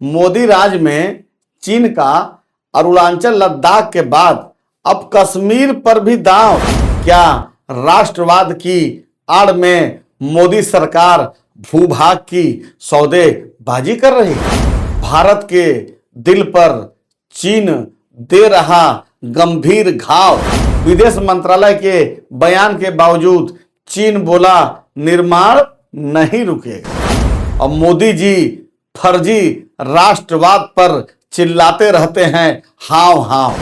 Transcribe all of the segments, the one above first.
मोदी राज में चीन का अरुणाचल लद्दाख के बाद अब कश्मीर पर भी दांव। क्या राष्ट्रवाद की आड़ में मोदी सरकार भूभाग की सौदेबाजी कर रही है? भारत के दिल पर चीन दे रहा गंभीर घाव। विदेश मंत्रालय के बयान के बावजूद चीन बोला निर्माण नहीं रुकेगा। और मोदी जी फर्जी राष्ट्रवाद पर चिल्लाते रहते हैं हाव हाव।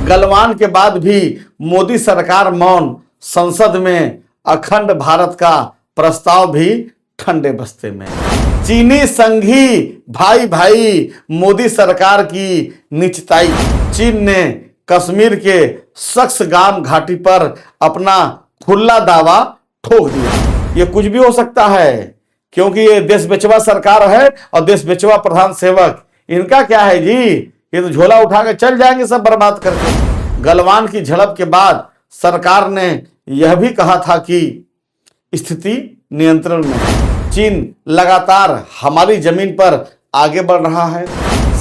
गलवान के बाद भी मोदी सरकार मौन। संसद में अखंड भारत का प्रस्ताव भी ठंडे बस्ते में। चीनी संघी भाई भाई मोदी सरकार की निचताई। चीन ने कश्मीर के सक्सगाम घाटी पर अपना खुला दावा ठोक दिया। ये कुछ भी हो सकता है क्योंकि ये देश बेचवा सरकार है और देश बेचवा प्रधान सेवक। इनका क्या है जी, ये तो झोला उठा के चल जाएंगे सब बर्बाद करके। गलवान की झड़प के बाद सरकार ने यह भी कहा था कि स्थिति नियंत्रण में है। चीन लगातार हमारी जमीन पर आगे बढ़ रहा है।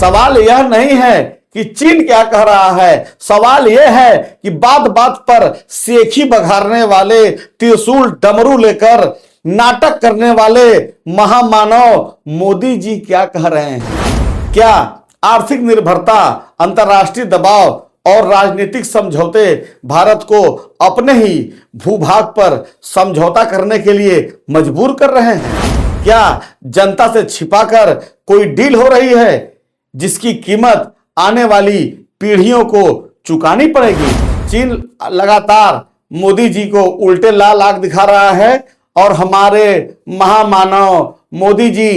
सवाल यह नहीं है कि चीन क्या कह रहा है, सवाल यह है कि बात बात पर सेखी बघारने वाले, त्रिशूल डमरू लेकर नाटक करने वाले महामानव मोदी जी क्या कह रहे हैं। क्या आर्थिक निर्भरता, अंतर्राष्ट्रीय दबाव और राजनीतिक समझौते भारत को अपने ही भूभाग पर समझौता करने के लिए मजबूर कर रहे हैं? क्या जनता से छिपाकर कोई डील हो रही है जिसकी कीमत आने वाली पीढ़ियों को चुकानी पड़ेगी? चीन लगातार मोदी जी को उल्टे लाल आंख दिखा रहा है और हमारे महामानव मोदी जी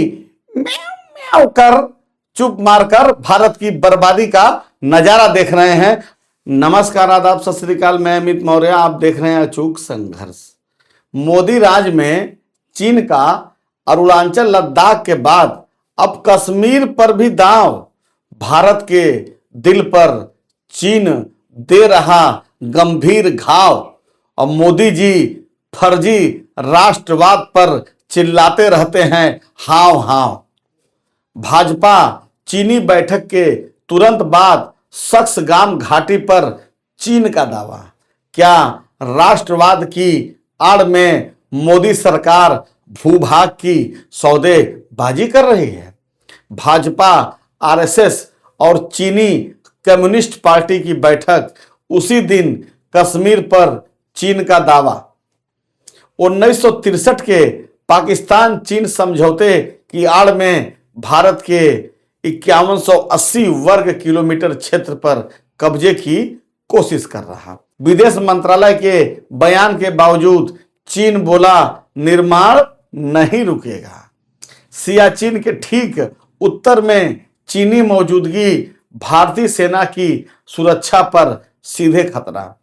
म्याऊं म्याऊं कर चुप मारकर भारत की बर्बादी का नजारा देख रहे हैं। नमस्कार, आदाब, सत श्री अकाल। मैं अमित मौर्य, आप देख रहे हैं अचूक संघर्ष। मोदी राज में चीन का अरुणाचल लद्दाख के बाद अब कश्मीर पर भी दांव। भारत के दिल पर चीन दे रहा गंभीर घाव। और मोदी जी फर्जी राष्ट्रवाद पर चिल्लाते रहते हैं हाव हाव। भाजपा चीनी बैठक के तुरंत बाद सक्सगाम घाटी पर चीन का दावा। क्या राष्ट्रवाद की आड़ में मोदी सरकार भूभाग की सौदेबाजी कर रही है? भाजपा, आरएसएस और चीनी कम्युनिस्ट पार्टी की बैठक उसी दिन कश्मीर पर चीन का दावा। 1963 के पाकिस्तान चीन समझौते की आड़ में भारत के 5180 वर्ग किलोमीटर क्षेत्र पर कब्जे की कोशिश कर रहा। विदेश मंत्रालय के बयान के बावजूद चीन बोला निर्माण नहीं रुकेगा। सियाचिन के ठीक उत्तर में चीनी मौजूदगी भारतीय सेना की सुरक्षा पर सीधे खतरा।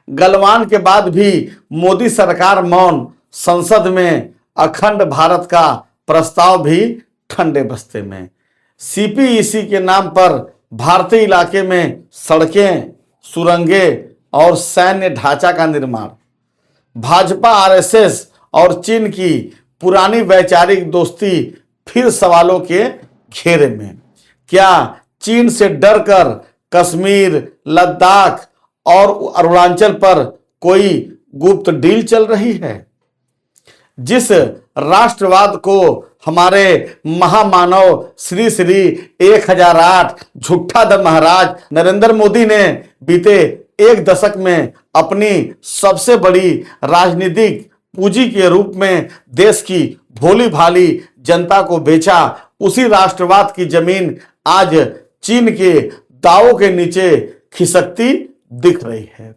गलवान के बाद भी मोदी सरकार मौन। संसद में अखंड भारत का प्रस्ताव भी ठंडे बस्ते में। सीपीईसी के नाम पर भारतीय इलाके में सड़कें, सुरंगें और सैन्य ढांचा का निर्माण। भाजपा, आरएसएस और चीन की पुरानी वैचारिक दोस्ती फिर सवालों के घेरे में। क्या चीन से डरकर कश्मीर, लद्दाख और अरुणाचल पर कोई गुप्त डील चल रही है? जिस राष्ट्रवाद को हमारे महामानव श्री श्री 1008 झूठा द महाराज नरेंद्र मोदी ने बीते एक दशक में अपनी सबसे बड़ी राजनीतिक पूंजी के रूप में देश की भोली भाली जनता को बेचा, उसी राष्ट्रवाद की जमीन आज चीन के दावों के नीचे खिसकती दिख रही है।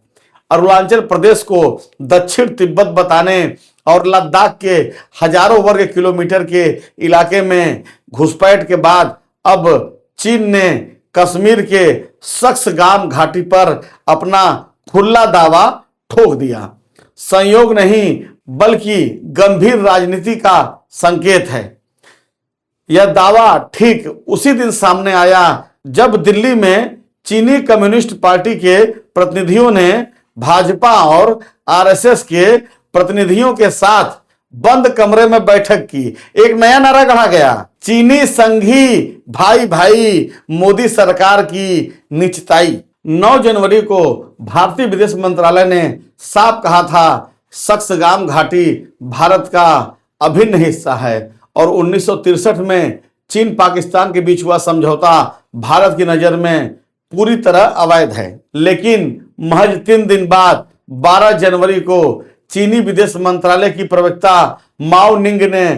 अरुणाचल प्रदेश को दक्षिण तिब्बत बताने और लद्दाख के हजारों वर्ग किलोमीटर के इलाके में घुसपैठ के बाद अब चीन ने कश्मीर के सक्सगाम घाटी पर अपना खुला दावा ठोक दिया। संयोग नहीं बल्कि गंभीर राजनीति का संकेत है। यह दावा ठीक उसी दिन सामने आया जब दिल्ली में चीनी कम्युनिस्ट पार्टी के प्रतिनिधियों ने भाजपा और आरएसएस के प्रतिनिधियों के साथ बंद कमरे में बैठक की। एक नया नारा गढ़ा गया, चीनी संघी भाई भाई मोदी सरकार की निचताई। 9 जनवरी को भारतीय विदेश मंत्रालय ने साफ कहा था सक्सगाम घाटी भारत का अभिन्न हिस्सा है और 1963 में चीन पाकिस्तान के बीच हुआ समझौता भारत की नजर में पूरी तरह अवैध है। लेकिन महज 3 दिन बाद 12 जनवरी को चीनी विदेश मंत्रालय की प्रवक्ता माओ निंग ने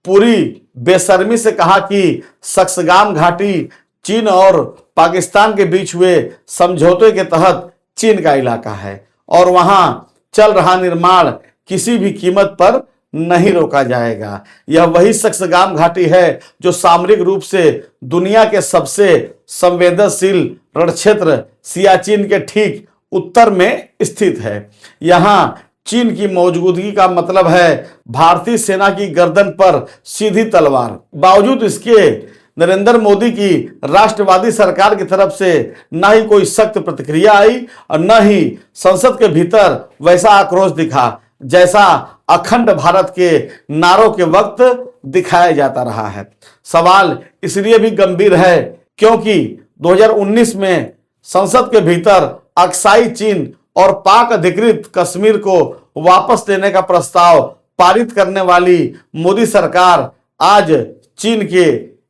पूरी बेशर्मी से कहा कि सक्सगाम घाटी चीन और पाकिस्तान के बीच हुए समझौते के तहत चीन का इलाका है और वहां चल रहा निर्माण किसी भी कीमत पर नहीं रोका जाएगा। यह वही सक्सगाम घाटी है जो सामरिक रूप से दुनिया के सबसे संवेदनशील रण क्षेत्र सियाचिन के ठीक उत्तर में स्थित है। यहाँ चीन की मौजूदगी का मतलब है भारतीय सेना की गर्दन पर सीधी तलवार। बावजूद इसके नरेंद्र मोदी की राष्ट्रवादी सरकार की तरफ से न ही कोई सख्त प्रतिक्रिया आई और न ही संसद के भीतर वैसा आक्रोश दिखा जैसा अखंड भारत के नारों के वक्त दिखाया जाता रहा है। सवाल इसलिए भी गंभीर है क्योंकि 2019 में संसद के भीतर अक्साई चीन और पाक अधिकृत कश्मीर को वापस लेने का प्रस्ताव पारित करने वाली मोदी सरकार आज चीन के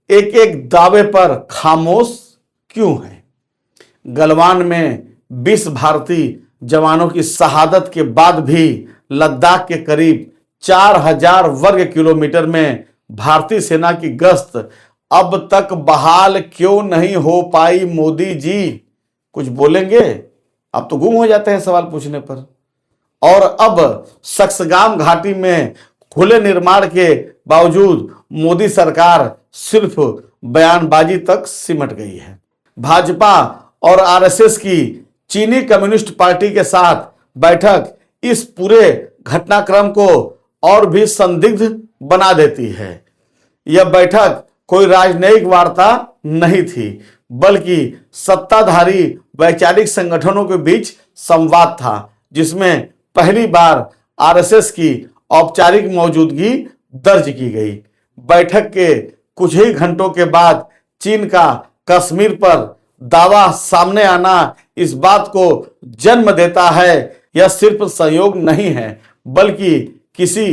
एक एक दावे पर खामोश क्यों है? गलवान में 20 भारतीय जवानों की शहादत के बाद भी लद्दाख के करीब 4000 वर्ग किलोमीटर में भारतीय सेना की गश्त अब तक बहाल क्यों नहीं हो पाई? मोदी जी कुछ बोलेंगे? अब तो गुम हो जाते हैं सवाल पूछने पर। और अब सक्सगाम घाटी में खुले निर्माण के बावजूद मोदी सरकार सिर्फ बयानबाजी तक सिमट गई है। भाजपा और आरएसएस की चीनी कम्युनिस्ट पार्टी के साथ बैठक इस पूरे घटनाक्रम को और भी संदिग्ध बना देती है। यह बैठक कोई राजनयिक वार्ता नहीं थी बल्कि सत्ताधारी वैचारिक संगठनों के बीच संवाद था जिसमें पहली बार आरएसएस की औपचारिक मौजूदगी दर्ज की गई। बैठक के कुछ ही घंटों के बाद चीन का कश्मीर पर दावा सामने आना इस बात को जन्म देता है यह सिर्फ संयोग नहीं है बल्कि किसी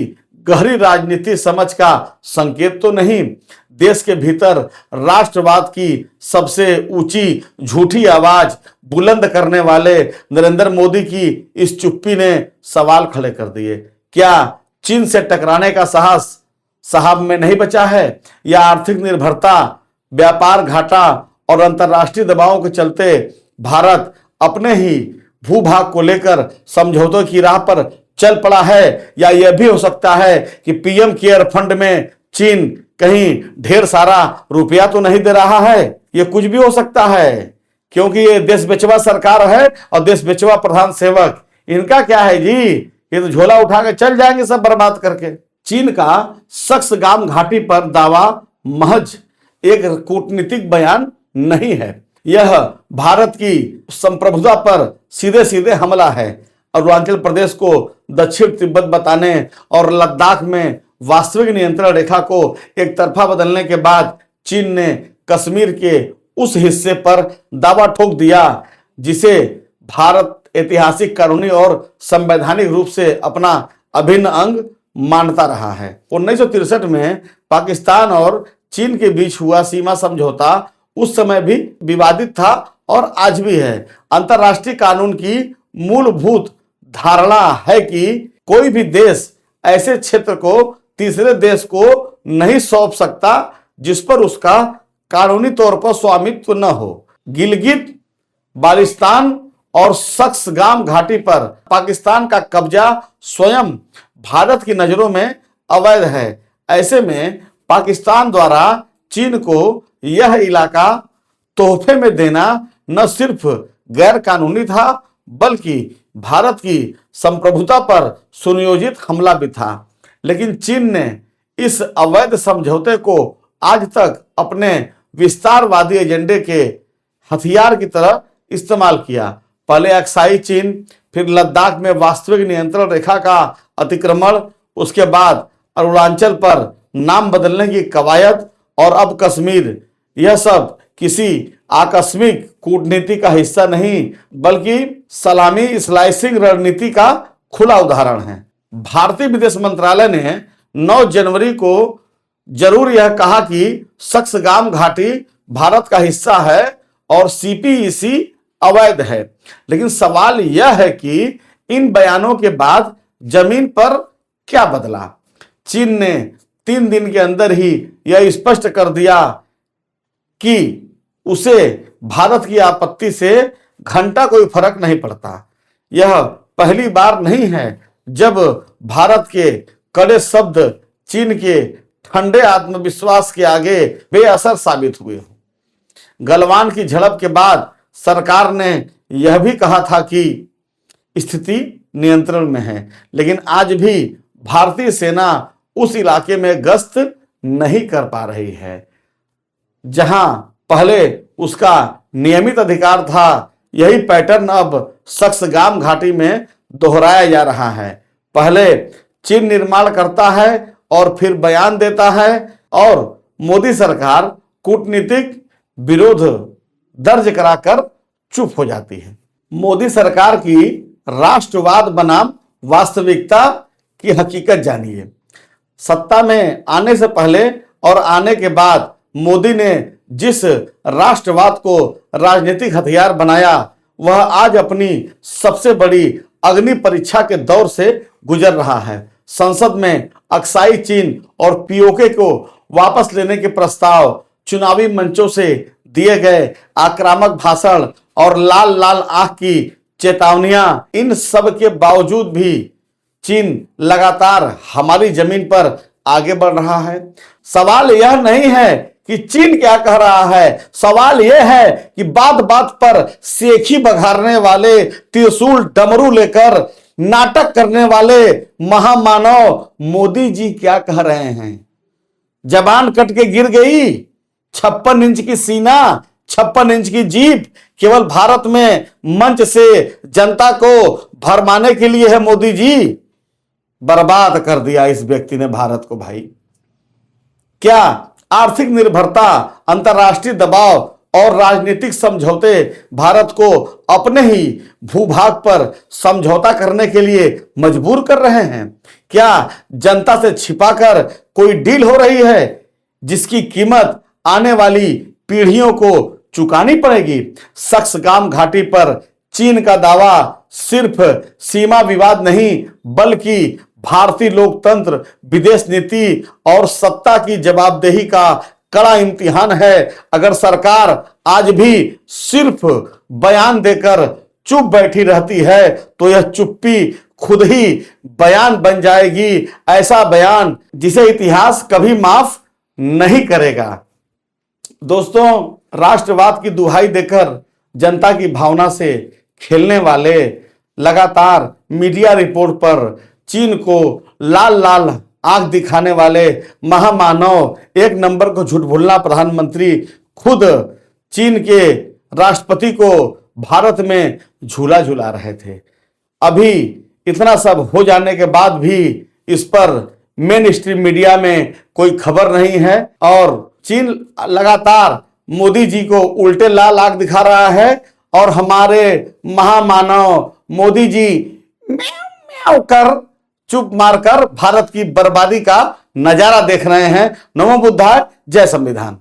गहरी राजनीति समझ का संकेत तो नहीं। देश के भीतर राष्ट्रवाद की सबसे ऊंची झूठी आवाज बुलंद करने वाले नरेंद्र मोदी की इस चुप्पी ने सवाल खड़े कर दिए। क्या चीन से टकराने का साहस साहब में नहीं बचा है या आर्थिक निर्भरता, व्यापार घाटा और अंतर्राष्ट्रीय दबावों के चलते भारत अपने ही भूभाग को लेकर समझौतों की राह पर चल पड़ा है? या यह भी हो सकता है कि पीएम केयर फंड में चीन कहीं ढेर सारा रुपया तो नहीं दे रहा है? यह कुछ भी हो सकता है क्योंकि ये देश बेचवा सरकार है और देश बेचवा प्रधान सेवक। इनका क्या है जी, ये तो झोला उठा के चल जाएंगे सब बर्बाद करके। चीन का सक्सगाम घाटी पर दावा महज एक कूटनीतिक बयान नहीं है, यह भारत की संप्रभुता पर सीधे सीधे हमला है। अरुणाचल प्रदेश को दक्षिण तिब्बत बताने और लद्दाख में वास्तविक नियंत्रण रेखा को एक तरफा बदलने के बाद चीन ने कश्मीर के उस हिस्से पर दावा ठोक दिया जिसे भारत ऐतिहासिक, कानूनी और संवैधानिक रूप से अपना अभिन्न अंग मानता रहा है। 1963 में पाकिस्तान और चीन के बीच हुआ सीमा समझौता उस समय भी विवादित था और आज भी है। अंतर्राष्ट्रीय कानून की मूलभूत धारणा है कि कोई भी देश ऐसे क्षेत्र को तीसरे देश को नहीं सौंप सकता जिस पर उसका कानूनी तौर पर स्वामित्व न हो। गिलगित बाल्टिस्तान और सक्सगाम घाटी पर पाकिस्तान का कब्जा स्वयं भारत की नजरों में अवैध है। ऐसे में पाकिस्तान द्वारा चीन को यह इलाका तोहफे में देना न सिर्फ गैर कानूनी था बल्कि भारत की संप्रभुता पर सुनियोजित हमला भी था। लेकिन चीन ने इस अवैध समझौते को आज तक अपने विस्तारवादी एजेंडे के हथियार की तरह इस्तेमाल किया। पहले अक्साई चीन, फिर लद्दाख में वास्तविक नियंत्रण रेखा का अतिक्रमण, उसके बाद अरुणाचल पर नाम बदलने की कवायद और अब कश्मीर, यह सब किसी आकस्मिक कूटनीति का हिस्सा नहीं बल्कि सलामी स्लाइसिंग रणनीति का खुला उदाहरण है। भारतीय विदेश मंत्रालय ने 9 जनवरी को जरूर यह कहा कि सक्सगाम घाटी भारत का हिस्सा है और सीपीईसी अवैध है, लेकिन सवाल यह है कि इन बयानों के बाद जमीन पर क्या बदला। चीन ने 3 दिन के अंदर ही यह स्पष्ट कर दिया कि उसे भारत की आपत्ति से घंटा कोई फर्क नहीं पड़ता। यह पहली बार नहीं है जब भारत के कड़े शब्द चीन के ठंडे आत्मविश्वास के आगे बेअसर साबित हुए हो। गलवान की झड़प के बाद सरकार ने यह भी कहा था कि स्थिति नियंत्रण में है, लेकिन आज भी भारतीय सेना उस इलाके में गश्त नहीं कर पा रही है जहां पहले उसका नियमित अधिकार था। यही पैटर्न अब सक्सगाम घाटी में दोहराया जा रहा है। पहले चीन निर्माण करता है और फिर बयान देता है और मोदी सरकार कूटनीतिक विरोध दर्ज कराकर चुप हो जाती है। मोदी सरकार की राष्ट्रवाद बनाम वास्तविकता की हकीकत जानिए। सत्ता में आने से पहले और आने के बाद मोदी ने जिस राष्ट्रवाद को राजनीतिक हथियार बनाया, वह आज अपनी सबसे बड़ी अग्नि परीक्षा के दौर से गुजर रहा है। संसद में अक्साई चीन और पीओके को वापस लेने के प्रस्ताव, चुनावी मंचों से दिए गए आक्रामक भाषण और लाल लाल आंख की चेतावनियां, इन सब के बावजूद भी चीन लगातार हमारी जमीन पर आगे बढ़ रहा है। सवाल यह नहीं है कि चीन क्या कह रहा है, सवाल यह है कि बात बात पर सेखी बघारने वाले, त्रिशूल डमरू लेकर नाटक करने वाले महामानव मोदी जी क्या कह रहे हैं। जबान कट के गिर गई, 56 इंच की सीना, 56 इंच की जीभ केवल भारत में मंच से जनता को भरमाने के लिए है। मोदी जी, बर्बाद कर दिया इस व्यक्ति ने भारत को। भाई, क्या आर्थिक निर्भरता, अंतर्राष्ट्रीय दबाव और राजनीतिक समझौते भारत को अपने ही भूभाग पर समझौता करने के लिए मजबूर कर रहे हैं? क्या जनता से छिपाकर कोई डील हो रही है जिसकी कीमत आने वाली पीढ़ियों को चुकानी पड़ेगी? सक्सगाम घाटी पर चीन का दावा सिर्फ सीमा विवाद नहीं बल्कि भारतीय लोकतंत्र, विदेश नीति और सत्ता की जवाबदेही का कड़ा इम्तिहान है। अगर सरकार आज भी सिर्फ बयान देकर चुप बैठी रहती है तो यह चुप्पी खुद ही बयान बन जाएगी, ऐसा बयान जिसे इतिहास कभी माफ नहीं करेगा। दोस्तों, राष्ट्रवाद की दुहाई देकर जनता की भावना से खेलने वाले, लगातार मीडिया रिपोर्ट पर चीन को लाल लाल आंख दिखाने वाले महामानव, एक नंबर को झूठ बोलना प्रधानमंत्री खुद चीन के राष्ट्रपति को भारत में झूला झूला रहे थे। अभी इतना सब हो जाने के बाद भी इस पर मेन स्ट्रीम मीडिया में कोई खबर नहीं है और चीन लगातार मोदी जी को उल्टे लाल आंख दिखा रहा है और हमारे महामानव मोदी जी म्याऊं म्याऊं कर चुप मारकर भारत की बर्बादी का नजारा देख रहे हैं। नमो बुद्धाय, जय संविधान।